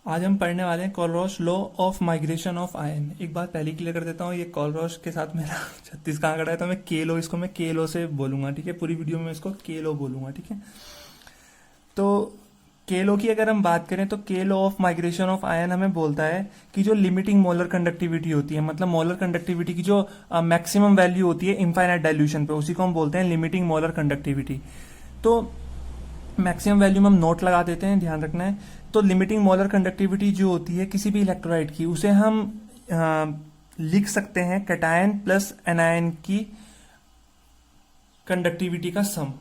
आज हम पढ़ने वाले हैं Kohlrausch law of migration of ion. एक बात पहले क्लियर कर देता हूँ, ये कोलरोच के साथ मेरा 36 का आंकड़ा है, तो मैं के लो, इसको मैं के लो से बोलूंगा, ठीक है। पूरी वीडियो में इसको के लो बोलूंगा, ठीक है। तो के लो की अगर हम बात करें तो के लो ऑफ माइग्रेशन ऑफ आयन हमें बोलता है कि जो लिमिटिंग मोलर कंडक्टिविटी होती है, मतलब मोलर कंडक्टिविटी की जो मैक्सिमम वैल्यू होती है इनफाइनाइट डाइल्यूशन पे, उसी को हम बोलते हैं लिमिटिंग मोलर कंडक्टिविटी। तो मैक्सिमम वैल्यू में हम नोट लगा देते हैं, ध्यान रखना है। तो लिमिटिंग मोलर कंडक्टिविटी जो होती है किसी भी इलेक्ट्रोलाइट की, उसे हम लिख सकते हैं कैटायन प्लस एनायन की कंडक्टिविटी का सम।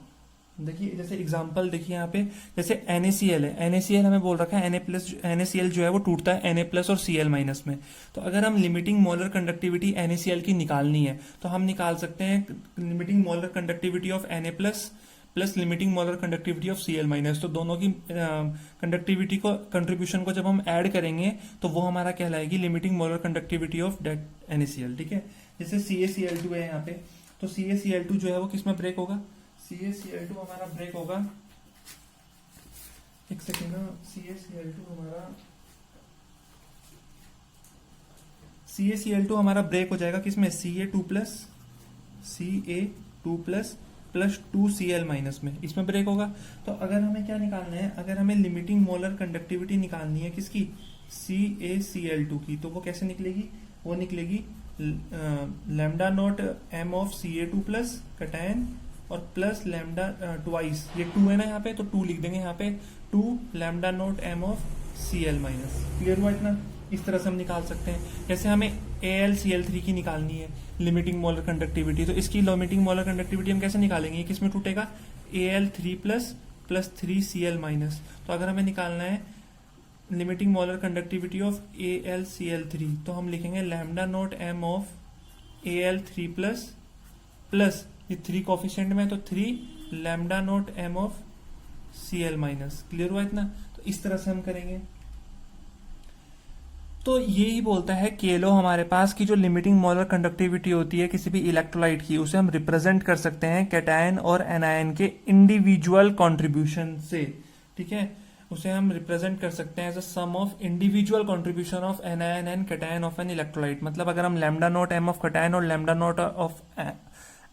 देखिए जैसे एग्जांपल देखिए यहाँ पे, जैसे NaCl है, NaCl हमें बोल रखा है NaCl जो है वो टूटता है Na प्लस और Cl माइनस में। तो अगर हम लिमिटिंग मोलर कंडक्टिविटी NaCl की निकालनी है तो हम निकाल सकते हैं limiting molar conductivity of Na plus plus limiting molar conductivity of Cl minus. तो दोनों की कंडक्टिविटी को, कंट्रीब्यूशन को जब हम ऐड करेंगे तो वो हमारा कहलाएगी limiting molar conductivity of that NaCl, ठीक है। जैसे CaCl2 है यहाँ पे, तो CaCl2 जो है वो किस में ब्रेक होगा, CaCl2 हमारा ब्रेक होगा, एक सेकेंड ना, CaCl2 हमारा ब्रेक हो जाएगा किसमें, Ca2 plus plus 2Cl minus में, इसमें ब्रेक होगा। तो अगर हमें क्या निकालना है, अगर हमें लिमिटिंग मोलर कंडक्टिविटी निकालनी है किसकी, CaCl2 की, तो वो कैसे निकलेगी, वो निकलेगी lambda naught m of Ca2 plus cation और प्लस लैम्डा ट्वाइस, ये 2 है ना यहाँ पे, तो 2 लिख देंगे यहाँ पे, 2 lambda naught m of Cl minus. Clear हुआ इतना? इस तरह से हम निकाल सकते हैं। जैसे हमें AlCl3 की निकालनी है लिमिटिंग मोलर कंडक्टिविटी, तो इसकी लिमिटिंग मोलर कंडक्टिविटी हम कैसे निकालेंगे, किस में टूटेगा, Al3 plus plus 3Cl minus. तो अगर हमें निकालना है limiting molar conductivity of AlCl3, तो हम लिखेंगे lambda naught m of Al3 plus plus ये 3 कोफिशिएंट में, तो 3 lambda naught m of Cl minus. Clear हुआ इतना? तो इस तरह से हम करेंगे। तो ये ही बोलता है केलो हमारे पास की जो लिमिटिंग मोलर कंडक्टिविटी होती है किसी भी इलेक्ट्रोलाइट की, उसे हम रिप्रेजेंट कर सकते हैं कैटायन और एनायन के इंडिविजुअल कंट्रीब्यूशन से, ठीक है। उसे हम रिप्रेजेंट कर सकते हैं as a sum of individual contribution of anion and cation of an electrolyte. मतलब अगर हम lambda naught m of cation और लैम्डा नॉट ऑफ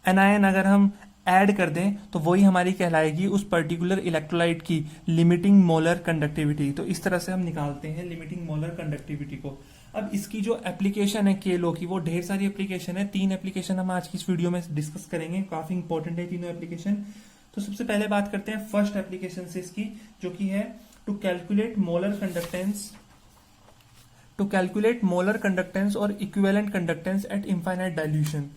एनायन अगर हम ऐड कर दें तो वही हमारी कहलाएगी उस पर्टिकुलर इलेक्ट्रोलाइट की लिमिटिंग मोलर कंडक्टिविटी। तो इस तरह से हम निकालते हैं लिमिटिंग मोलर कंडक्टिविटी को। अब इसकी जो एप्लीकेशन है केलो की, वो ढेर सारी एप्लीकेशन है, 3 एप्लीकेशन हम आज की इस वीडियो में डिस्कस करेंगे, काफी इंपॉर्टेंट है तीनों एप्लीकेशन। तो सबसे पहले बात करते हैं फर्स्ट एप्लीकेशन से इसकी, जो की है टू कैलकुलेट मोलर कंडक्टेंस और equivalent conductance eight infinite dilution.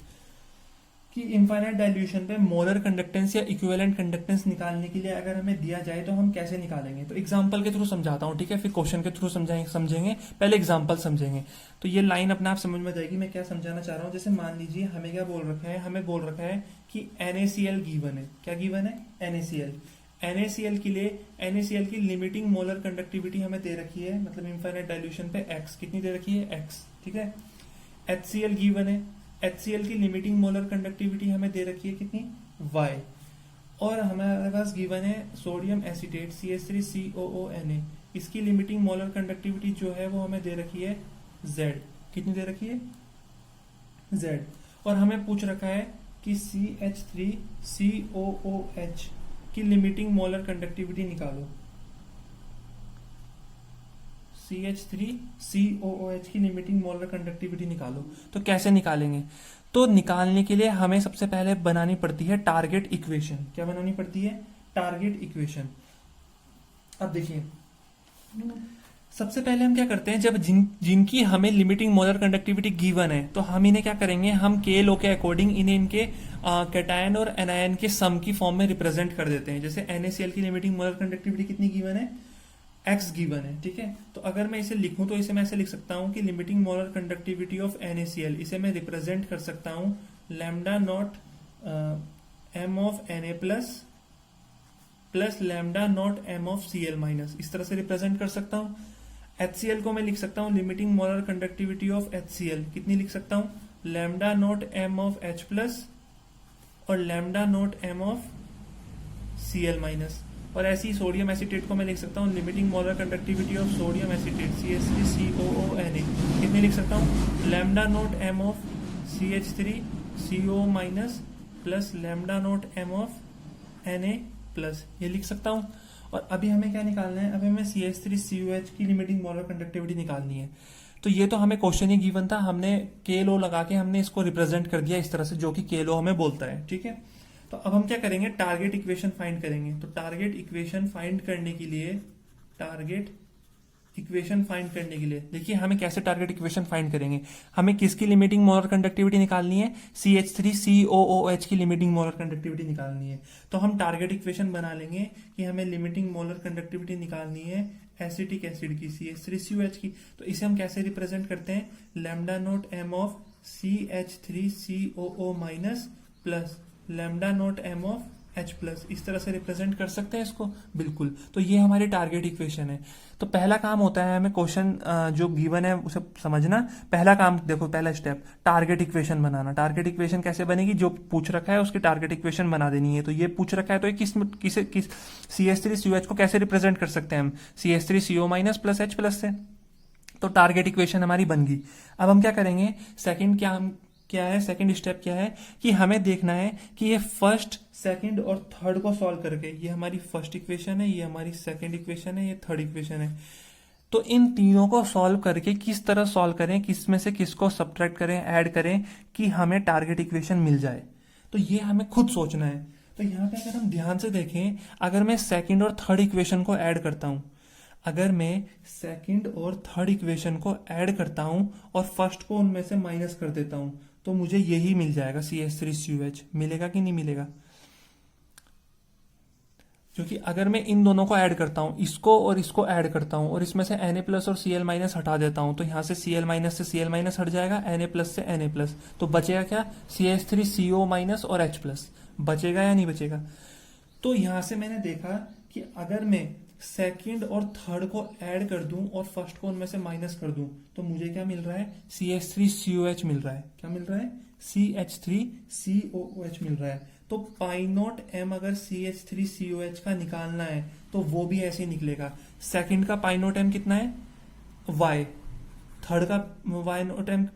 कि इनफाइनाइट डाइल्यूशन पे मोलर कंडक्टेंस या इक्विवेलेंट कंडक्टेंस निकालने के लिए अगर हमें दिया जाए तो हम कैसे निकालेंगे। तो एग्जांपल के थ्रू समझाता हूँ, ठीक है, फिर क्वेश्चन के थ्रू समझेंगे, पहले एग्जांपल समझेंगे। तो ये लाइन अपने आप समझ में जाएगी मैं क्या समझाना चाह रहा हूँ। जैसे मान लीजिए हमें क्या बोल रखा है, हमें बोल रखा है कि NaCl गिवन है। क्या गिवन है? NaCl के लिए NaCl की लिमिटिंग मोलर कंडक्टिविटी हमें दे रखी है, मतलब इनफाइनाइट डाइल्यूशन पे x कितनी दे रखी है, x, ठीक है। HCl गिवन है, HCl की लिमिटिंग मोलर कंडक्टिविटी हमें दे रखी है कितनी, y। और हमारे पास गिवन है सोडियम एसीटेट CH3COONA, इसकी लिमिटिंग मोलर कंडक्टिविटी जो है वो हमें दे रखी है z। कितनी दे रखी है, z। और हमें पूछ रखा है कि CH3COOH की लिमिटिंग मोलर कंडक्टिविटी निकालो। CH3COOH की लिमिटिंग मोलर कंडक्टिविटी निकालो। तो कैसे निकालेंगे? तो निकालने के लिए हमें सबसे पहले बनानी पड़ती है टारगेट इक्वेशन। क्या बनानी पड़ती है? Target equation. अब देखिए सबसे पहले हम क्या करते हैं, जब जिनकी हमें लिमिटिंग मोलर कंडक्टिविटी गिवन है तो हम इन्हें क्या करेंगे, हम के लो के अकॉर्डिंग इन्हें इनके कैटायन और एनायन के सम की फॉर्म में रिप्रेजेंट कर देते हैं। जैसे NaCl की लिमिटिंग मोलर कंडक्टिविटी कितनी गिवन है, x गिवन है, ठीक है। तो अगर मैं इसे लिखूं तो इसे मैं ऐसे लिख सकता हूं कि limiting molar conductivity of NaCl, इसे मैं रिप्रेजेंट कर सकता हूं lambda naught m of Na plus plus lambda naught m of Cl minus, इस तरह से रिप्रेजेंट कर सकता हूं। HCl को मैं लिख सकता हूं limiting molar conductivity of HCl, कितनी लिख सकता हूं, lambda naught m of H plus और lambda naught m of Cl minus. और ऐसे ही सोडियम एसीटेट को मैं लिख सकता हूँ limiting molar conductivity of sodium acetate CH3COONA कितने लिख सकता हूँ lambda note m of CH3CO minus plus lambda note m of Na plus, ये लिख सकता हूँ। और अभी हमें क्या निकालना है, अभी हमें CH3COH की लिमिटिंग मोलर कंडक्टिविटी निकालनी है। तो ये तो हमें क्वेश्चन ही गिवन था, हमने के लो लगा के हमने इसको रिप्रेजेंट कर दिया इस तरह से, जो कि के लो हमें बोलता है, ठीक है। तो अब हम क्या करेंगे, टारगेट इक्वेशन फाइंड करेंगे। तो टारगेट इक्वेशन फाइंड करने के लिए देखिए हमें कैसे टारगेट इक्वेशन फाइंड करेंगे। हमें किसकी लिमिटिंग मोलर कंडक्टिविटी निकालनी है, CH3COOH की लिमिटिंग मोलर कंडक्टिविटी निकालनी है। तो हम टारगेट इक्वेशन बना लेंगे कि हमें लिमिटिंग मोलर कंडक्टिविटी निकालनी है एसिटिक एसिड की CH3COH की। तो इसे हम कैसे रिप्रेजेंट करते हैं, lambda note m of CH3COO minus plus lambda note m of H plus, इस तरह से रिप्रेजेंट कर सकते हैं इसको, बिल्कुल। तो ये हमारी टारगेट इक्वेशन है। तो पहला काम होता है हमें क्वेश्चन जो गिवन है उसे समझना। पहला काम देखो, पहला स्टेप टारगेट इक्वेशन बनाना। टारगेट इक्वेशन कैसे बनेगी, जो पूछ रखा है उसकी टारगेट इक्वेशन बना देनी है। तो ये पूछ रखा है तो किस CH3COH को कैसे रिप्रेजेंट कर सकते हैं हम, CH3CO minus plus H plus से। तो टारगेट इक्वेशन हमारी बन गई। अब हम क्या करेंगे, सेकंड स्टेप क्या है कि हमें देखना है कि ये फर्स्ट, सेकंड और थर्ड को सॉल्व करके, ये हमारी फर्स्ट इक्वेशन है, ये हमारी सेकंड इक्वेशन है, ये थर्ड इक्वेशन है। तो इन तीनों को सॉल्व करके किस तरह सॉल्व करें, किस में से किसको सब्ट्रैक्ट करें, ऐड करें कि हमें टारगेट इक्वेशन मिल जाए, तो ये हमें खुद सोचना है। तो यहाँ पे अगर हम ध्यान से देखें, अगर मैं सेकंड और थर्ड इक्वेशन को ऐड करता हूं, अगर मैं सेकंड और थर्ड इक्वेशन को ऐड करता हूं और फर्स्ट को उनमें से माइनस कर देता हूं, तो मुझे यही मिल जाएगा CH3COH। मिलेगा कि नहीं मिलेगा, क्योंकि अगर मैं इन दोनों को ऐड करता हूं, इसको और इसको ऐड करता हूं और इसमें से Na प्लस और Cl माइनस हटा देता हूं, तो यहां से Cl माइनस से Cl माइनस हट जाएगा, Na प्लस से Na प्लस, तो बचेगा क्या, CH3CO माइनस और H प्लस। बचेगा या नहीं बचेगा। तो यहां से मैंने देखा कि अगर मैं सेकंड और थर्ड को ऐड कर दूं और फर्स्ट को उनमें से माइनस कर दूं, तो मुझे क्या मिल रहा है, CH3COH मिल रहा है। क्या मिल रहा है, CH3COOH मिल रहा है। तो पाई नॉट m अगर CH3COH का निकालना है तो वो भी ऐसे ही निकलेगा। सेकंड का पाई नॉट m कितना है, y, थर्ड का y नोट m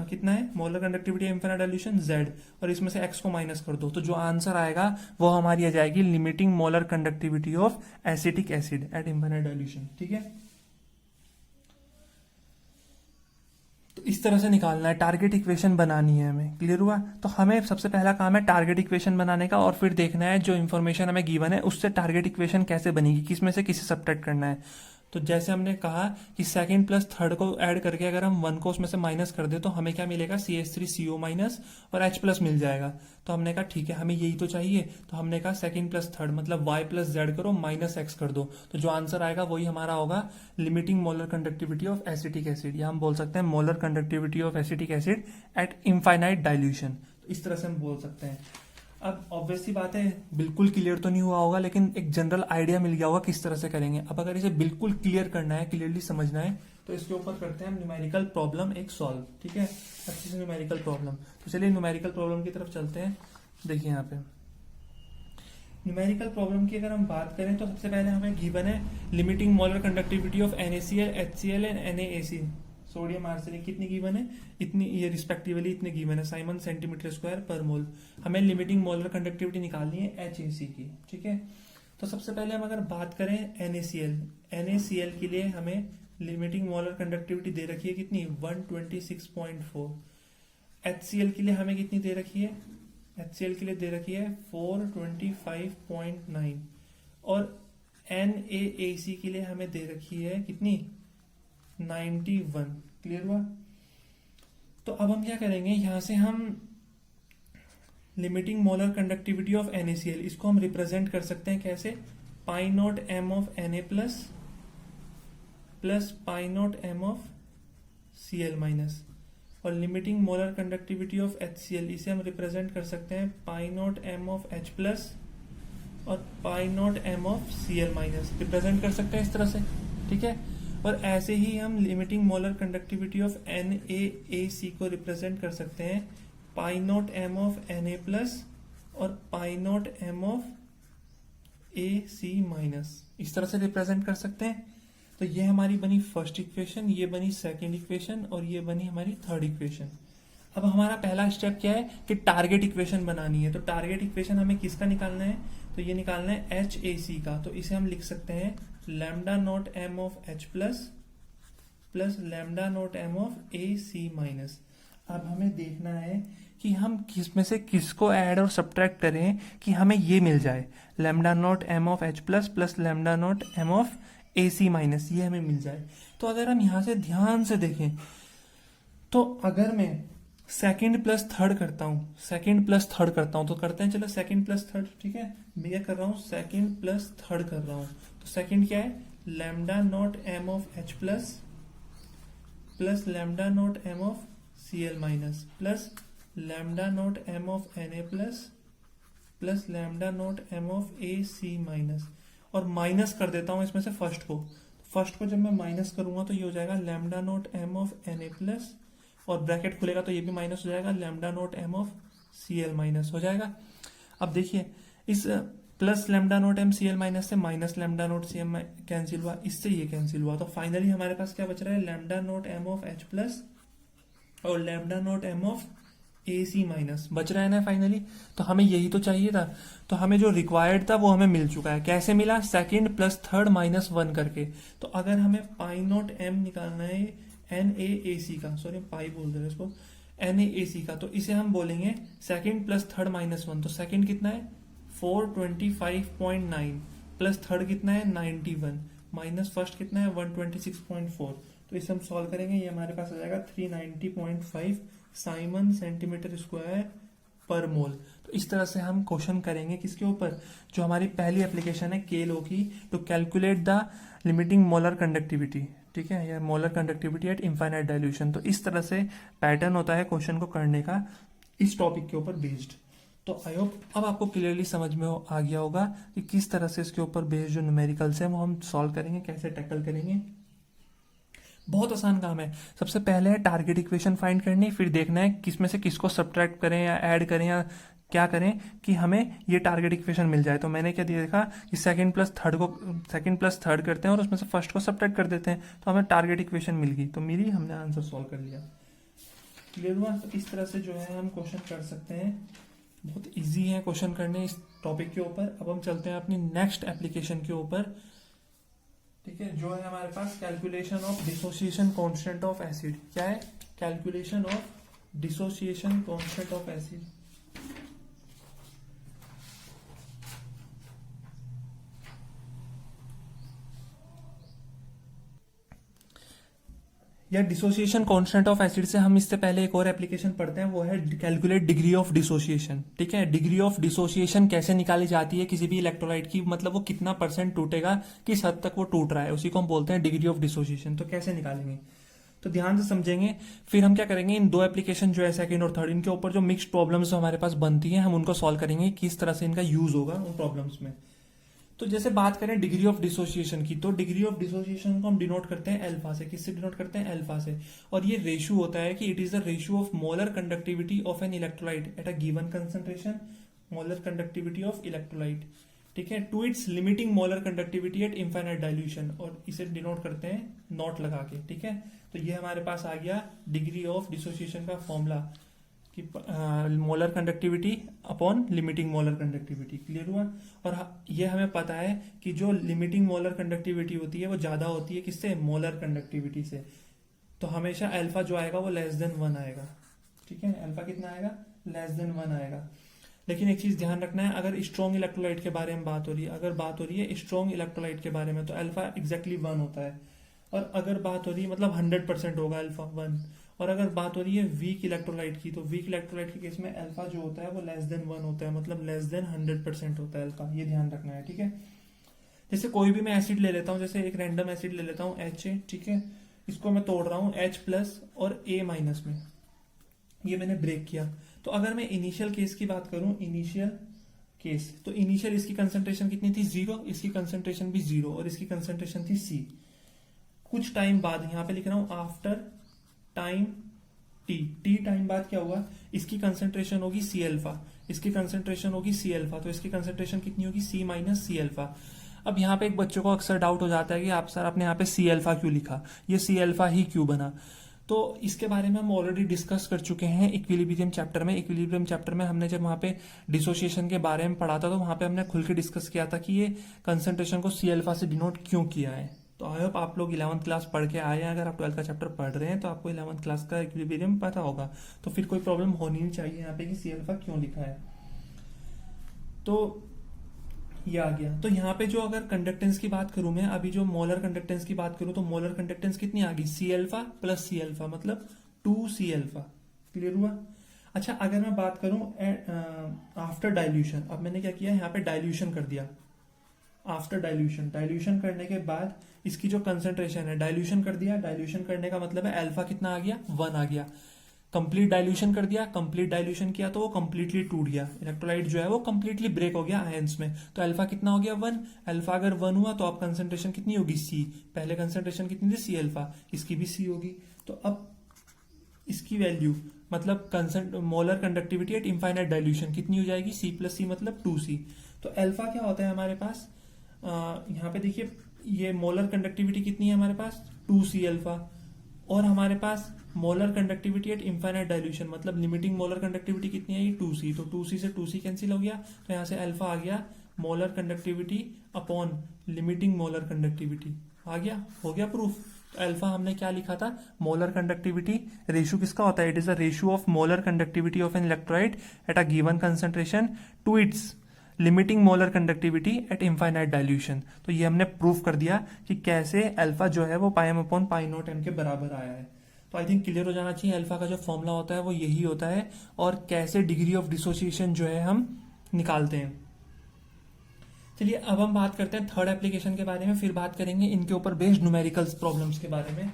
कितना है, molar conductivity infinite dilution z, और इसमें से x को माइनस कर दो, तो जो आंसर आएगा वो हमारी आ जाएगी limiting molar conductivity of acetic acid at infinite dilution, ठीक है। तो इस तरह से निकालना है, टारगेट इक्वेशन बनानी है हमें, क्लियर हुआ। तो हमें सबसे पहला काम है टारगेट इक्वेशन बनाने का, और फिर देखना है जो इन्फॉर्मेशन हमें गिवन है उससे टारगेट इक्वेशन कैसे बनेगी, किसमें से किसे सब्ट्रैक्ट करना है। तो जैसे हमने कहा कि सेकंड प्लस थर्ड को ऐड करके अगर हम वन को उसमें से माइनस कर दे तो हमें क्या मिलेगा, CH3CO माइनस और H प्लस मिल जाएगा। तो हमने कहा ठीक है, हमें यही तो चाहिए। तो हमने कहा सेकंड प्लस थर्ड मतलब y प्लस जेड करो माइनस x कर दो, तो जो आंसर आएगा वही हमारा होगा limiting molar conductivity of acetic acid, या हम बोल सकते हैं molar conductivity of acetic acid eight infinite dilution. तो इस तरह से हम बोल सकते हैं। अब ऑब्वियस सी बात है, बिल्कुल क्लियर तो नहीं हुआ होगा, लेकिन एक जनरल आइडिया मिल गया होगा किस तरह से करेंगे। अब अगर इसे बिल्कुल क्लियर करना है, क्लियरली समझना है, तो इसके ऊपर करते हैं हम न्यूमेरिकल प्रॉब्लम एक सॉल्व, ठीक है, अच्छी से न्यूमेरिकल प्रॉब्लम। तो चलिए न्यूमेरिकल प्रॉब्लम की तरफ चलते हैं। देखिए यहाँ पे न्यूमेरिकल प्रॉब्लम की अगर हम बात करें तो सबसे पहले हमें गिवन है limiting molar conductivity of NaCl, HCl and NaAC, sodium arsenic, कितनी गिवन है, इतनी, ये रिस्पेक्टिवली इतने गिवन है, साइमन सेंटीमीटर स्क्वायर पर मोल। हमें लिमिटिंग मोलर कंडक्टिविटी निकालनी है HAC की, ठीक है। तो सबसे पहले हम अगर बात करें NaCl के लिए हमें लिमिटिंग मोलर कंडक्टिविटी दे रखी है कितनी, 126.4। HCl के लिए हमें कितनी दे रखी है, HCl के लिए दे रखी है 425.9, और NaAC के लिए हमें दे रखी है कितनी, 91। क्लियर हुआ। तो अब हम क्या करेंगे, यहां से हम limiting molar conductivity of NaCl, इसको हम रिप्रेजेंट कर सकते हैं कैसे, pi naught m of Na plus plus pi naught m of Cl minus, और limiting molar conductivity of HCl, इसे हम रिप्रेजेंट कर सकते हैं pi naught m of H plus और pi naught m of Cl minus, represent कर सकते हैं इस तरह से, ठीक है। और ऐसे ही हम limiting molar conductivity of NaAC को रिप्रेजेंट कर सकते हैं pi naught m of Na plus और pi naught m of AC-, इस तरह से रिप्रेजेंट कर सकते हैं। तो ये हमारी बनी फर्स्ट इक्वेशन, ये बनी सेकेंड इक्वेशन और ये बनी हमारी थर्ड इक्वेशन। अब हमारा पहला स्टेप क्या है कि टारगेट इक्वेशन बनानी है। तो टारगेट इक्वेशन हमें किसका निकालना है, तो ये निकालना है HAC का। तो इसे हम लिख सकते हैं lambda naught m of H plus lambda naught m of AC-। अब हमें देखना है कि हम किस में से किसको ऐड और सब्ट्रैक्ट करें कि हमें ये मिल जाए, lambda naught m of H plus lambda naught m of AC-, ये हमें मिल जाए। तो अगर हम यहां से ध्यान से देखें तो अगर मैं सेकंड प्लस थर्ड करता हूं तो करते हैं, चलो सेकंड प्लस थर्ड, ठीक है। मैं क्या कर रहा हूं, सेकंड प्लस थर्ड कर रहा हूं। तो सेकंड क्या है, lambda naught m of H plus lambda naught m of Cl- plus lambda naught m of Na plus lambda naught m of AC-। और माइनस कर देता हूं इसमें से फर्स्ट को जब मैं माइनस करूंगा तो ये हो जाएगा lambda naught m of Na plus, और ब्रैकेट खुलेगा तो ये भी माइनस हो जाएगा, lambda naught m of Cl- हो जाएगा। अब देखिए इस plus lambda naught m Cl- से minus lambda naught Cm cancel हुआ, इससे ये कैंसिल हुआ। तो फाइनली हमारे पास क्या बच रहा है, lambda naught m of H plus और lambda naught m of AC- बच रहा है ना फाइनली। तो हमें यही तो चाहिए था। तो हमें जो रिक्वायर्ड था वो हमें मिल चुका है। कैसे मिला, सेकंड प्लस थर्ड माइनस 1 करके। तो अगर हमें पाई नॉट m निकालना है NaAC का, सॉरी पाई बोल रहे हैं इसको, NaAC का, तो इसे हम बोलेंगे सेकंड प्लस थर्ड माइनस 1। तो सेकंड कितना है 425.9 प्लस थर्ड कितना है 91 माइनस फर्स्ट कितना है 126.4। तो इसे हम सॉल्व करेंगे, ये हमारे पास आ जाएगा 390.5 साइमन सेंटीमीटर स्क्वायर पर मोल। तो इस तरह से हम क्वेश्चन करेंगे किसके ऊपर, जो हमारी पहली एप्लीकेशन है केलो की, to calculate the limiting molar conductivity, ठीक है, या molar conductivity at infinite dilution. तो इस तरह से पैटर्न होता है क्वेश्चन को करने का इस टॉपिक के ऊपर बेस्ड। तो आई होप अब आपको क्लियरली समझ में आ गया होगा कि किस तरह से इसके ऊपर बेस्ड जो न्यूमेरिकल्स है वो हम सॉल्व करेंगे, कैसे टैकल करेंगे। बहुत आसान काम है। सबसे पहले है टारगेट इक्वेशन फाइंड करनी, फिर देखना है किस में से किसको सब्ट्रैक्ट करें या ऐड करें या क्या करें कि हमें ये टारगेट इक्वेशन मिल जाए। तो मैंने क्या दिया, देखा कि सेकंड प्लस थर्ड करते हैं और उसमें से फर्स्ट को सब्ट्रैक्ट कर देते हैं, तो हमें टारगेट इक्वेशन मिल गई, तो मिली, हमने आंसर सॉल्व कर लिया। क्लियर हुआ। तो इस तरह से जो है हम क्वेश्चन कर सकते हैं, बहुत इजी है क्वेश्चन करने इस टॉपिक के ऊपर। अब हम चलते हैं अपनी नेक्स्ट एप्लीकेशन के ऊपर, ठीक है, जो है हमारे पास calculation of dissociation constant of acid. क्या है, calculation of dissociation constant of acid. या डिसोसिएशन कांस्टेंट ऑफ एसिड से हम इससे पहले एक और एप्लीकेशन पढ़ते हैं, वो है कैलकुलेट डिग्री ऑफ डिसोसिएशन। ठीक है, डिग्री ऑफ डिसोसिएशन कैसे निकाली जाती है किसी भी इलेक्ट्रोलाइट की, मतलब वो कितना % टूटेगा, किस हद तक वो टूट रहा है, उसी को हम बोलते हैं डिग्री ऑफ डिसोसिएशन। तो कैसे निकालेंगे, तो ध्यान से समझेंगे। फिर हम क्या करेंगे, इन दो एप्लीकेशन जो है सेकंड और थर्ड, इनके ऊपर जो मिक्स्ड प्रॉब्लम्स हमारे पास बनती हैं हम उनको सॉल्व करेंगे, किस तरह से इनका यूज होगा उन प्रॉब्लम्स में। तो जैसे बात करें डिग्री ऑफ डिसोसिएशन की, तो डिग्री ऑफ डिसोसिएशन को हम डिनोट करते हैं अल्फा से। किससे डिनोट करते हैं, अल्फा से। और ये रेशियो होता है कि it is the ratio of molar conductivity of an electrolyte at a given concentration, molar conductivity of electrolyte, ठीक है, to its limiting molar conductivity at infinite dilution, और इसे डिनोट करते हैं नॉट लगा के। ठीक है, तो ये हमारे पास आ गया डिग्री ऑफ डिसोसिएशन का फॉर्मूला कि molar conductivity upon limiting molar conductivity. Clear हुआ। और ये हमें पता है कि जो लिमिटिंग मोलर कंडक्टिविटी होती है वो ज्यादा होती है किससे, मोलर कंडक्टिविटी से। तो हमेशा अल्फा जो आएगा वो लेस देन 1 आएगा। ठीक है, अल्फा कितना आएगा, लेस देन 1 आएगा। लेकिन एक चीज ध्यान रखना है, अगर स्ट्रॉन्ग इलेक्ट्रोलाइट के बारे में बात हो रही है, अगर बात हो रही है स्ट्रॉन्ग इलेक्ट्रोलाइट के बारे में, तो अल्फा एग्जैक्टली 1 होता है। और अगर बात हो रही है मतलब 100% होगा अल्फा 1। और अगर बात हो रही है वीक इलेक्ट्रोलाइट की, तो वीक इलेक्ट्रोलाइट के केस में अल्फा जो होता है वो लेस देन 1 होता है, मतलब लेस देन 100% होता है अल्फा। ये ध्यान रखना है। ठीक है, जैसे कोई भी मैं एसिड ले लेता हूँ, जैसे एक रैंडम एसिड ले लेता हूँ HA, ठीक है, इसको मैं तोड़ रहा हूँ H+ और A- में, ये मैंने ब्रेक किया। तो अगर मैं इनिशियल केस की बात करूं, इनिशियल केस, तो इनिशियल इसकी कंसंट्रेशन कितनी थी, 0, इसकी कंसंट्रेशन भी 0 और इसकी कंसंट्रेशन थी C। कुछ टाइम बाद, यहां पे लिख रहा हूं आफ्टर टाइम T टाइम बाद क्या हुआ, इसकी कंसंट्रेशन होगी C अल्फा, इसकी कंसेंट्रेशन होगी सी अल्फा, तो इसकी कंसेंट्रेशन कितनी होगी सी माइनस सी अल्फा। अब यहाँ पे एक बच्चों को अक्सर डाउट हो जाता है कि आप सर आपने यहाँ पे सी अल्फा क्यों लिखा, ये सी अल्फा ही क्यों बना। तो इसके बारे में हम ऑलरेडी डिस्कस कर चुके हैं इक्विलिब्रियम चैप्टर में। इक्विलिब्रियम चैप्टर में हमने जब वहाँ पे डिसोसिएशन के बारे में पढ़ा था तो वहाँ पे हमने खुल के डिस्कस किया था कि ये कंसेंट्रेशन को सी अल्फा से डिनोट क्यों किया है। तो आई होप आप लोग 11th क्लास पढ़ के आए हैं, अगर आप 12th का चैप्टर पढ़ रहे हैं तो आपको 11th क्लास का इक्विलिब्रियम पता होगा, तो फिर कोई प्रॉब्लम होनी नहीं चाहिए यहाँ पे कि सी अल्फा क्यों लिखा है। तो ये आ गया। तो यहाँ पे जो अगर कंडक्टेंस की बात करूं मैं, अभी जो मोलर कंडक्टेंस की बात करूं तो मोलर कंडक्टेंस कितनी आ गई, C alpha plus C alpha मतलब 2 सी अल्फा। क्लियर हुआ। अच्छा अगर मैं बात करूं आफ्टर डाइल्यूशन, अब मैंने क्या किया यहाँ पे डाइल्यूशन कर दिया। आफ्टर डाइल्यूशन करने के बाद इसकी जो कंसेंट्रेशन है, डाइल्यूशन कर दिया, डाइल्यूशन करने का मतलब है अल्फा कितना आ गया, 1 आ गया। कंप्लीट डाइल्यूशन कर दिया, कंप्लीट डाइल्यूशन किया तो वो कंप्लीटली टूट गया, इलेक्ट्रोलाइट जो है वो कंप्लीटली ब्रेक हो गया आयंस में। तो अल्फा कितना हो गया 1। अल्फा अगर 1 हुआ तो अब कंसेंट्रेशन कितनी होगी सी, पहले कंसेंट्रेशन कितनी थी सी अल्फा, इसकी भी सी होगी। तो अब इसकी वैल्यू मतलब molar conductivity at infinite dilution कितनी हो जाएगी, सी प्लस सी मतलब 2c। तो अल्फा क्या होता है हमारे पास, यहाँ पे देखिए ये मोलर कंडक्टिविटी कितनी है हमारे पास 2c अल्फा, और हमारे पास molar conductivity at infinite dilution मतलब लिमिटिंग मोलर कंडक्टिविटी कितनी है ये 2c। तो 2c से 2c कैंसिल हो गया, तो यहाँ से अल्फा आ गया molar conductivity upon limiting molar conductivity आ गया, हो गया प्रूफ। तो अल्फा हमने क्या लिखा था, मोलर कंडक्टिविटी रेशियो किसका होता है, it is a ratio of molar conductivity of an electrolyte at a given concentration to its limiting molar conductivity at infinite dilution. तो ये हमने प्रूफ कर दिया कि कैसे अल्फा जो है वो pi M upon pi naught M के बराबर आया है। तो आई थिंक क्लियर हो जाना चाहिए अल्फा का जो फॉर्मूला होता है वो यही होता है, और कैसे डिग्री ऑफ डिसोसिएशन जो है हम निकालते हैं। चलिए अब हम बात करते हैं थर्ड एप्लीकेशन के बारे में, फिर बात करेंगे इनके ऊपर बेस्ड न्यूमेरिकल्स प्रॉब्लम्स के बारे में।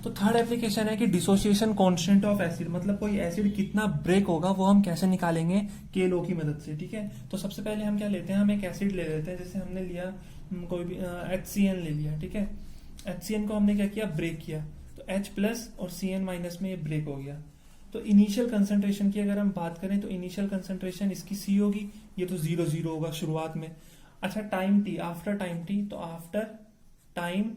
तो थर्ड एप्लीकेशन है कि डिसोसिएशन कांस्टेंट ऑफ एसिड, मतलब कोई एसिड कितना ब्रेक होगा वो हम कैसे निकालेंगे, के लो की मदद से। ठीक है, तो सबसे पहले हम क्या लेते हैं, हम एक एसिड ले लेते हैं, जैसे हमने लिया कोई भी HCN ले लिया। ठीक है, HCN को हमने क्या किया, ब्रेक किया, तो H प्लस और CN माइनस में ये ब्रेक हो गया। तो इनिशियल कंसेंट्रेशन की अगर हम बात करें तो इनिशियल कंसेंट्रेशन इसकी C होगी, ये तो 0 होगा शुरुआत में। अच्छा time T, after time T, तो आफ्टर टाइम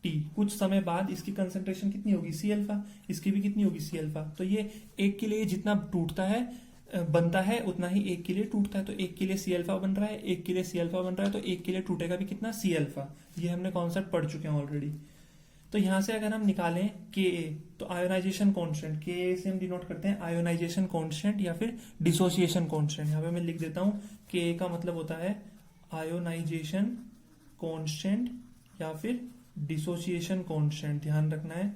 T कुछ समय बाद इसकी कंसेंट्रेशन कितनी होगी C अल्फा, इसकी भी कितनी होगी C अल्फा। तो ये एक के लिए जितना टूटता है बनता है उतना ही एक के लिए टूटता है, तो एक के लिए C अल्फा बन रहा है, एक के लिए C अल्फा बन रहा है, तो एक के लिए टूटेगा भी कितना C अल्फा। ये हमने कॉन्सेप्ट पढ़ चुके हैं ऑलरेडी। तो यहां से अगर हम निकालें Ka, तो आयोनाइजेशन कांस्टेंट Ka से हम डिनोट करते हैं आयोनाइजेशन कांस्टेंट या फिर डिसोसिएशन कांस्टेंट। यहां पे मैं लिख देता हूं Ka का मतलब होता है आयोनाइजेशन कांस्टेंट या फिर डिसोसिएशन कांस्टेंट, ध्यान रखना है।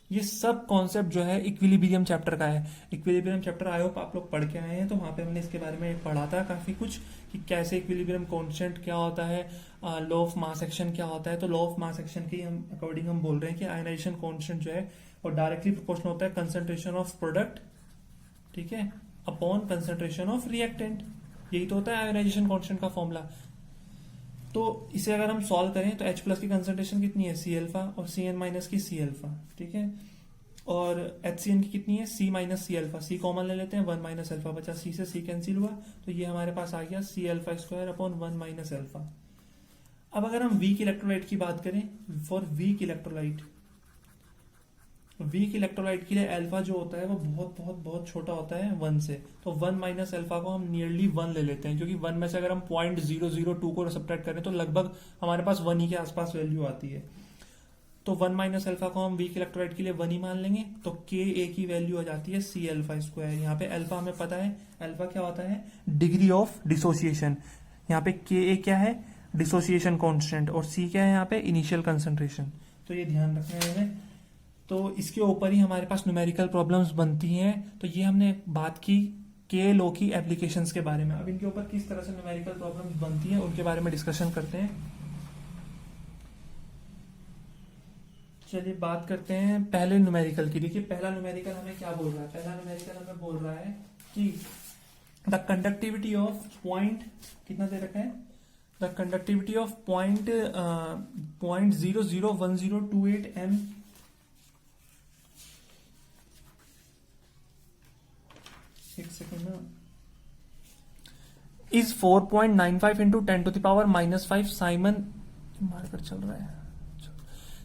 ये सब कॉन्सेप्ट जो है इक्विलिब्रियम चैप्टर का है। इक्विलिब्रियम चैप्टर आई होप आप लोग पढ़ के आए हैं, तो वहां पे हमने इसके बारे में पढ़ा था काफी कुछ कि कैसे इक्विलिब्रियम कांस्टेंट क्या होता है, लॉ ऑफ मास एक्शन क्या होता है। तो लॉ ऑफ मास एक्शन के अकॉर्डिंग हम बोल रहे हैं कि आयोनाइजेशन कांस्टेंट जो है वो डायरेक्टली प्रोपोर्शनल होता है कंसेंट्रेशन ऑफ प्रोडक्ट, ठीक है, अपॉन कंसेंट्रेशन ऑफ रिएक्टेंट। यही तो होता है आयोनाइजेशन कांस्टेंट का फॉर्मूला। तो इसे अगर हम सॉल्व करें तो H प्लस की कंसेंट्रेशन कितनी है C अल्फा, और CN माइनस की C अल्फा। ठीक है, और HCN की कितनी है C minus C alpha. C common ले लेते हैं, 1 माइनस अल्फा बचा, C से C कैंसिल हुआ, तो ये हमारे पास आ गया C alpha square upon 1 minus alpha. अब अगर हम वीक इलेक्ट्रोलाइट की बात करें, for weak electrolyte, weak electrolyte के लिए अल्फा जो होता है वो बहुत बहुत बहुत छोटा होता है 1 से, तो 1 माइनस अल्फा को हम नियरली 1 ले लेते हैं, क्योंकि 1 में से अगर हम 0.002 को सब्ट्रैक्ट करें तो लगभग हमारे पास 1 ही के आसपास वैल्यू आती है। तो 1 माइनस अल्फा को हम वीक इलेक्ट्रोलाइट के लिए 1 ही मान लेंगे, तो Ka की वैल्यू आ जाती है C अल्फा स्क्वायर। यहाँ पे अल्फा हमें पता है, अल्फा क्या होता है, डिग्री ऑफ डिसोसिएशन। यहाँ पे Ka क्या है, डिसोसिएशन कॉन्स्टेंट, और C क्या है यहाँ पे, इनिशियल कंसेंट्रेशन। तो ये ध्यान रखना है हमें। तो इसके ऊपर ही हमारे पास न्यूमेरिकल प्रॉब्लम्स बनती हैं। तो ये हमने बात की के लो की एप्लीकेशंस के बारे में। अब इनके ऊपर किस तरह से न्यूमेरिकल प्रॉब्लम्स बनती हैं उनके बारे में डिस्कशन करते हैं। चलिए बात करते हैं पहले न्यूमेरिकल की। देखिए पहला न्यूमेरिकल हमें क्या बोल रहा है, पहला न्यूमेरिकल हमें बोल रहा है कि द कंडक्टिविटी ऑफ पॉइंट, कितना दे रखा है, the conductivity of point 0.001028 m एक सेकेंड ना, इज 4.95 इंटू 10⁻⁻5 साइमन मार्कर चल रहा है,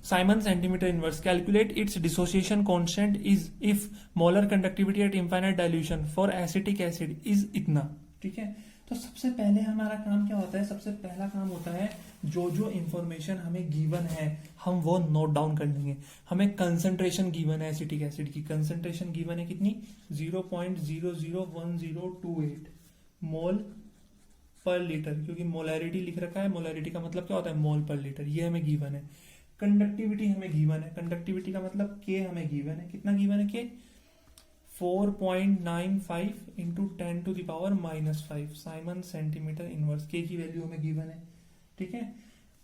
Simon centimetre inverse. Calculate its dissociation constant is if molar conductivity at infinite dilution for acetic acid is इतना। ठीक है, तो सबसे पहले हमारा काम क्या होता है, सबसे पहला काम होता है जो जो इंफॉर्मेशन हमें गिवन है हम वो नोट डाउन कर लेंगे। हमें कंसंट्रेशन गिवन है एसिटिक एसिड की, कंसंट्रेशन गिवन है कितनी 0.001028 मोल पर लीटर, क्योंकि मोलैरिटी लिख रखा है, मोलैरिटी का मतलब क्या होता है मोल पर लीटर, ये हमें गिवन है। कंडक्टिविटी हमें गिवन है, कंडक्टिविटी का मतलब के हमें गिवन है, कितना गिवन है के 4.95 इंटू 10⁻⁻5 साइमन सेंटीमीटर इनवर्स, के की वैल्यू हमें गिवन है। ठीक है,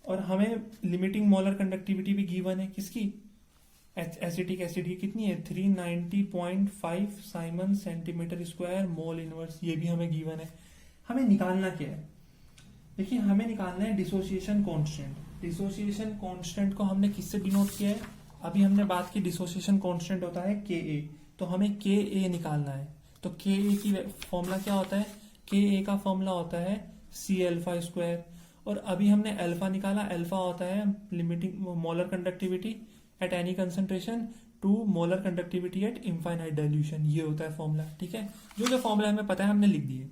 और हमें लिमिटिंग मोलर कंडक्टिविटी भी गिवन है किसकी, एसिटिक एसिड की कितनी है 390.5 Simon centimetre square mole inverse, ये भी हमें गिवन है। हमें निकालना क्या है, देखिए हमें निकालना है डिसोसिएशन कांस्टेंट। डिसोसिएशन कांस्टेंट को हमने किससे डिनोट किया है, अभी हमने बात की डिसोसिएशन कांस्टेंट होता है के ए, तो हमें के ए निकालना है। तो के ए की फॉर्मूला क्या होता है, के ए का फॉर्मूला होता है सी अल्फा स्क्वायर, और अभी हमने अल्फा निकाला, अल्फा होता है limiting molar conductivity at any concentration to molar conductivity at infinite dilution, ये होता है फॉर्मूला। ठीक है, जो जो फॉर्मूला हमें पता है हमने लिख दिए।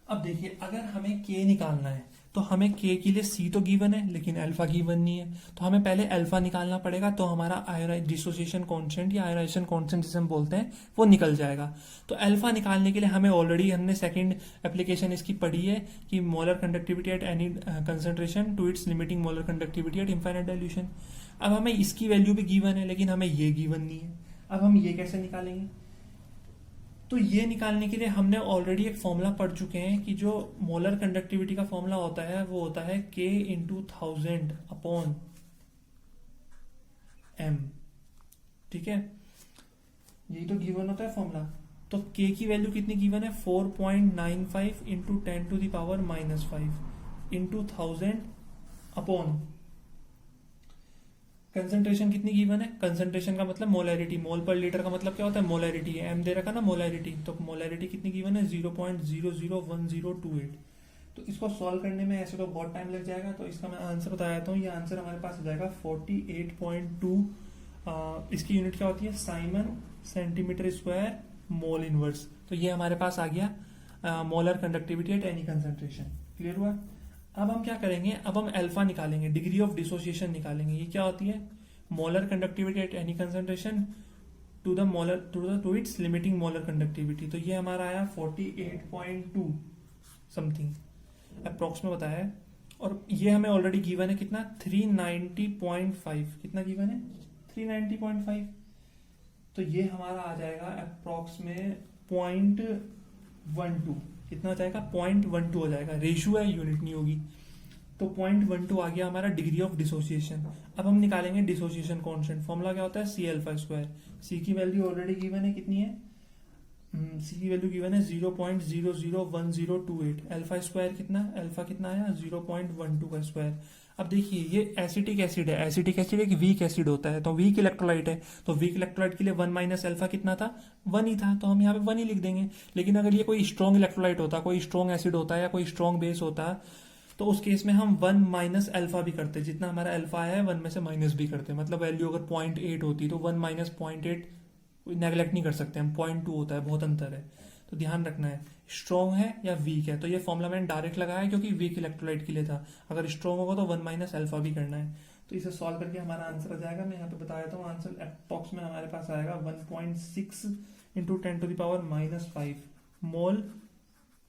अब देखिए अगर हमें के निकालना है तो हमें के के लिए सी तो गिवन है लेकिन अल्फा गिवन नहीं है, तो हमें पहले अल्फा निकालना पड़ेगा, तो हमारा डिसोसिएशन कांस्टेंट या आयोनाइजेशन कांस्टेंट जिसे हम बोलते हैं वो निकल जाएगा। तो अल्फा निकालने के लिए हमें ऑलरेडी हमने सेकंड एप्लीकेशन इसकी पढ़ी है कि molar conductivity at any concentration to its limiting molar conductivity at infinite dilution. अब हमें इसकी वैल्यू भी गिवन है लेकिन हमें ये गिवन नहीं है। अब हम ये कैसे निकालेंगे, तो ये निकालने के लिए हमने ऑलरेडी एक फॉर्मूला पढ़ चुके हैं कि जो मोलर कंडक्टिविटी का फॉर्मूला होता है वो होता है K इंटू 1000 अपॉन M। ठीक है, यही तो गिवन होता है फॉर्मूला। तो K की वैल्यू कितनी गिवन है 4.95 इंटू 10⁻⁻5 इंटू 1000 अपॉन कंसंट्रेशन कितनी गिवन है, कंसंट्रेशन का मतलब मोलैरिटी, मोल पर लीटर का मतलब क्या होता है मोलैरिटी है, एम दे रखा ना मोलैरिटी, तो मोलैरिटी कितनी गिवन है 0.001028। तो इसको सॉल्व करने में ऐसे तो बहुत टाइम लग जाएगा, तो इसका मैं आंसर बता देता हूँ। ये आंसर हमारे पास आ जाएगा 48.2, इसकी यूनिट क्या होती है Simon centimetre square mole inverse. तो ये हमारे पास आ गया molar conductivity at any concentration. Clear हुआ। अब हम क्या करेंगे, अब हम अल्फा निकालेंगे, डिग्री ऑफ डिसोसिएशन निकालेंगे। ये क्या होती है molar conductivity at any concentration to the molar to its limiting molar conductivity. तो ये हमारा आया 48.2 समथिंग अप्रोक्स में बताया है, और ये हमें ऑलरेडी गिवन है कितना 390.5, कितना गिवन है 390.5। तो ये हमारा आ जाएगा अप्रोक्स में 0.12, कितना हो जाएगा 0.12 हो जाएगा, रेशियो है यूनिट नहीं होगी। तो 0.12 आ गया हमारा डिग्री ऑफ डिसोसिएशन। अब हम निकालेंगे डिसोसिएशन कांस्टेंट, फॉर्मूला क्या होता है सी अल्फा स्क्वायर। सी की वैल्यू ऑलरेडी गिवन है, कितनी है सी की वैल्यू गिवन है 0.001028। अल्फा स्क्वायर कितना, अल्फा कितना आया 0.12 का स्क्वायर। अब देखिए ये एसिटिक एसिड है, एसिटिक एसिड एक वीक एसिड होता है, तो वीक इलेक्ट्रोलाइट है, तो वीक इलेक्ट्रोलाइट के लिए 1 माइनस अल्फा कितना था 1 ही था, तो हम यहाँ पे 1 ही लिख देंगे। लेकिन अगर ये कोई स्ट्रॉन्ग इलेक्ट्रोलाइट होता, कोई स्ट्रॉन्ग एसिड होता या कोई स्ट्रॉन्ग बेस होता, तो उस केस में हम 1 माइनस अल्फा भी करते, जितना हमारा अल्फा है 1 में से माइनस भी करते, मतलब वैल्यू अगर 0.8 होती तो 1 माइनस 0.8 नेग्लेक्ट नहीं कर सकते हम, 0.2 होता है, बहुत अंतर है। तो ध्यान रखना है स्ट्रॉन्ग है या वीक है। तो ये फॉर्मूला मैंने डायरेक्ट लगाया क्योंकि वीक इलेक्ट्रोलाइट के लिए था, अगर स्ट्रॉन्ग होगा तो 1 माइनस अल्फा भी करना है। तो इसे सॉल्व करके हमारा आंसर आ जाएगा, मैं यहाँ पे बता देता हूँ आंसर अप्रॉक्स में हमारे पास आएगा 1.6 into 10⁻⁻5 mole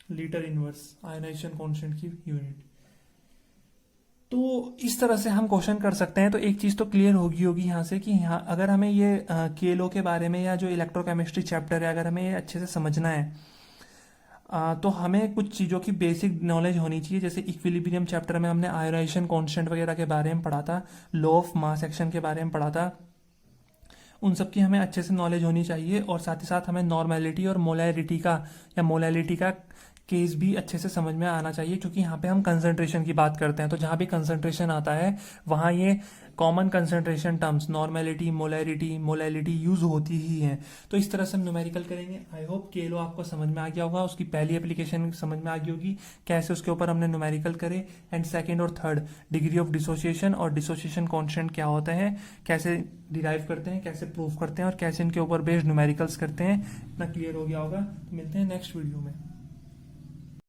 litre inverse ionization constant की यूनिट। तो इस तरह से हम क्वेश्चन कर सकते हैं। तो एक चीज तो क्लियर होगी यहाँ से कि यहाँ अगर हमें ये केलो के बारे में या जो इलेक्ट्रोकेमिस्ट्री चैप्टर है अगर हमें ये अच्छे से समझना है तो हमें कुछ चीज़ों की बेसिक नॉलेज होनी चाहिए। जैसे इक्विलिब्रियम चैप्टर में हमने आयोनाइजेशन कांस्टेंट वगैरह के बारे में पढ़ा था, लॉ ऑफ मास एक्शन के बारे में पढ़ा था, उन सब की हमें अच्छे से नॉलेज होनी चाहिए। और साथ ही साथ हमें नॉर्मेलिटी और मोलैरिटी का या मोलैलिटी का केस भी अच्छे से समझ में आना चाहिए, क्योंकि यहाँ पे हम कंसंट्रेशन की बात करते हैं, तो जहाँ भी कंसंट्रेशन आता है वहाँ ये common concentration terms normality, molality use होती ही हैं। तो इस तरह से हम न्यूमेरिकल करेंगे। आई होप केलो आपको समझ में आ गया होगा, उसकी पहली एप्लीकेशन समझ में आ गई होगी, कैसे उसके ऊपर हमने न्यूमेरिकल करे। एंड सेकंड और थर्ड, डिग्री ऑफ डिसोसिएशन और डिसोसिएशन कांस्टेंट क्या होता है, कैसे डिराइव करते हैं, कैसे प्रूव करते हैं, और कैसे इनके ऊपर बेस्ड न्यूमेरिकल्स करते हैं, इतना क्लियर हो गया होगा। तो मिलते हैं नेक्स्ट वीडियो में।